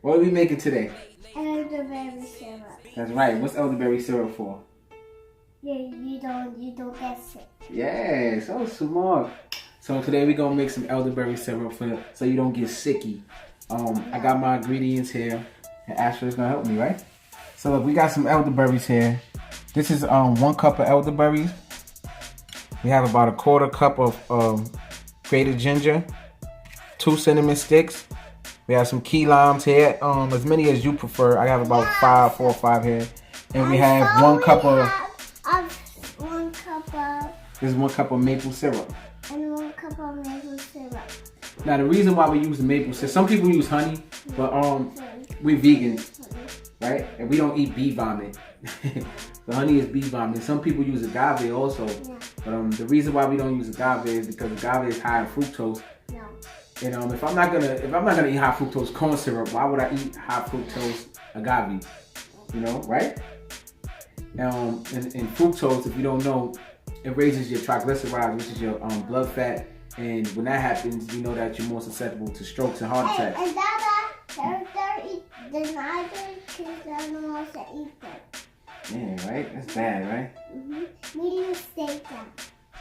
What are we making today? Elderberry syrup. That's right. What's elderberry syrup for? Yeah, you don't get sick. Yeah, so smart. So today we're gonna make some elderberry syrup so you don't get sicky. I got my ingredients here, and Astra's gonna help me, right? So look, we got some elderberries here. This is 1 cup of elderberries. We have about a 1/4 cup of grated ginger, 2 cinnamon sticks. We have some key limes here, as many as you prefer. I have about 4 or 5 here, and we have 1 cup of. 1 cup of. This is 1 cup of maple syrup. And 1 cup of maple syrup. Now the reason why we use the maple syrup, some people use honey, but we're vegan, right? And we don't eat bee vomit. The honey is bee vomit. Some people use agave also, but the reason why we don't use agave is because agave is high in fructose. No. And if I'm not gonna eat high fructose corn syrup, why would I eat high fructose agave? You know, right? And fructose, if you don't know, it raises your triglycerides, which is your blood fat. And when that happens, you know that you're more susceptible to strokes and heart attacks. And Dada, there's other kids animals that eat them. Yeah, right? That's bad, right? Mm-hmm. We need to save them.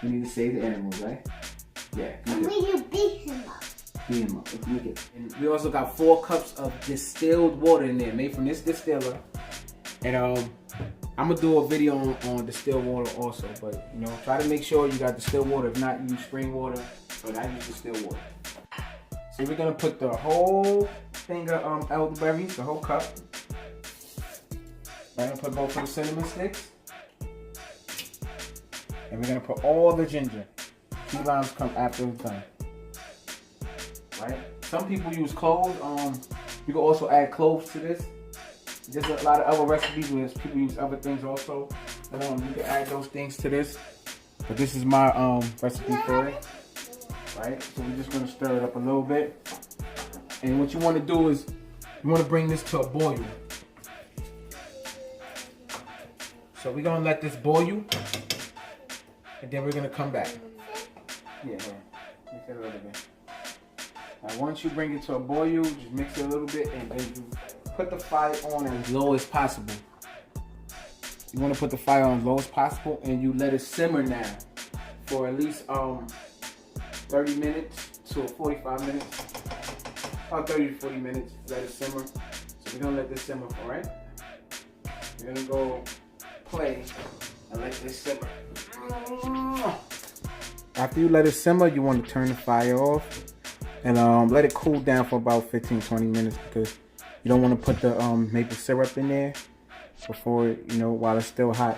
We need to save the animals, right? Yeah. And we need to beat him up. Beat him up. Let's make it. And we also got 4 cups of distilled water in there, made from this distiller. And I'm gonna do a video on distilled water also, but you know, try to make sure you got distilled water. If not, use spring water, but I use distilled water. So we're gonna put the whole thing of elderberries, the whole cup. We're gonna put both of the cinnamon sticks, and we're gonna put all the ginger. Key limes come after it's done. Right? Some people use cloves. You can also add cloves to this. There's a lot of other recipes where people use other things also. You can add those things to this. But this is my recipe for it. Right? So we're just gonna stir it up a little bit. And what you want to do is you want to bring this to a boil. So we're gonna let this boil, and then we're gonna come back. Yeah, mix it a little bit. Now once you bring it to a boil, just mix it a little bit, and then you put the fire on as low as possible. You want to put the fire on as low as possible, and you let it simmer now for at least 30 minutes to 45 minutes. About 30 to 40 minutes. Let it simmer. So we're gonna let this simmer, all right? We're gonna go play and let this simmer. After you let it simmer, you want to turn the fire off and let it cool down for about 15-20 minutes, because you don't want to put the maple syrup in there before, while it's still hot.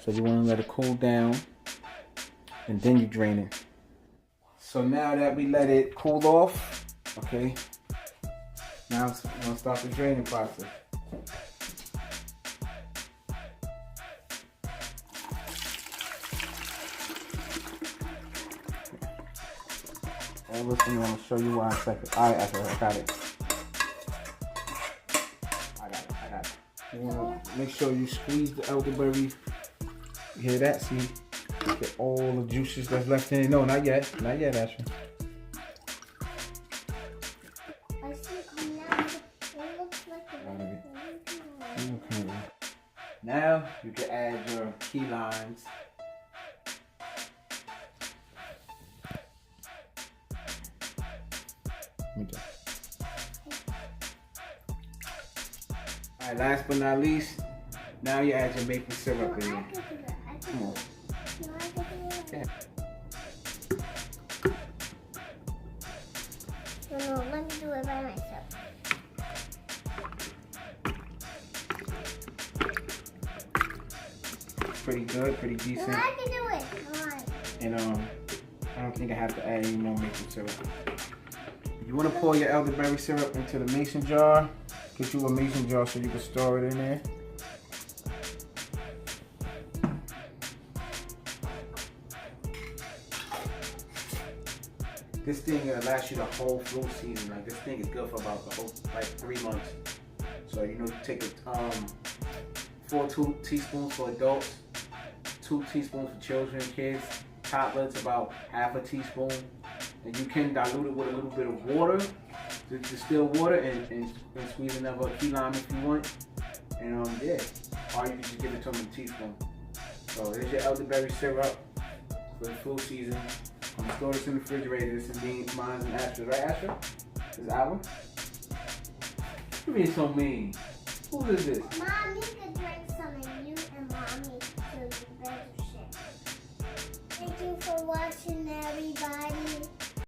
So you want to let it cool down, and then you drain it. So now that we let it cool off, okay, now we're going to start the draining process. Listen, I'm going to show you why in a second. Alright, I got it. I got it. You want to make sure you squeeze the elderberry. You hear that? See? Get all the juices that's left in it. No, not yet. Not yet, Astra. I see it coming out. It looks like Okay. Now you can add your key limes. Alright, last but not least, now you add your maple syrup in there. Come on. Yeah. No, let me do it by myself. Pretty good, pretty decent. No, I can do it. Come on. And I don't think I have to add any more maple syrup. You want to pour your elderberry syrup into the mason jar. Get you a mason jar so you can store it in there. This thing lasts you the whole flu season. Like, this thing is good for about the whole 3 months. So take 2 teaspoons for adults, 2 teaspoons for children, kids, toddlers, about half a teaspoon. And you can dilute it with a little bit of water distilled water and squeeze another key lime if you want. And yeah, or you can just give it to them in a teaspoon. So here's your elderberry syrup for the flu season. I'm gonna store this in the refrigerator. This is mine and Astra's, right, Astra? This is ours. You're being so mean. Who is this? Mommy.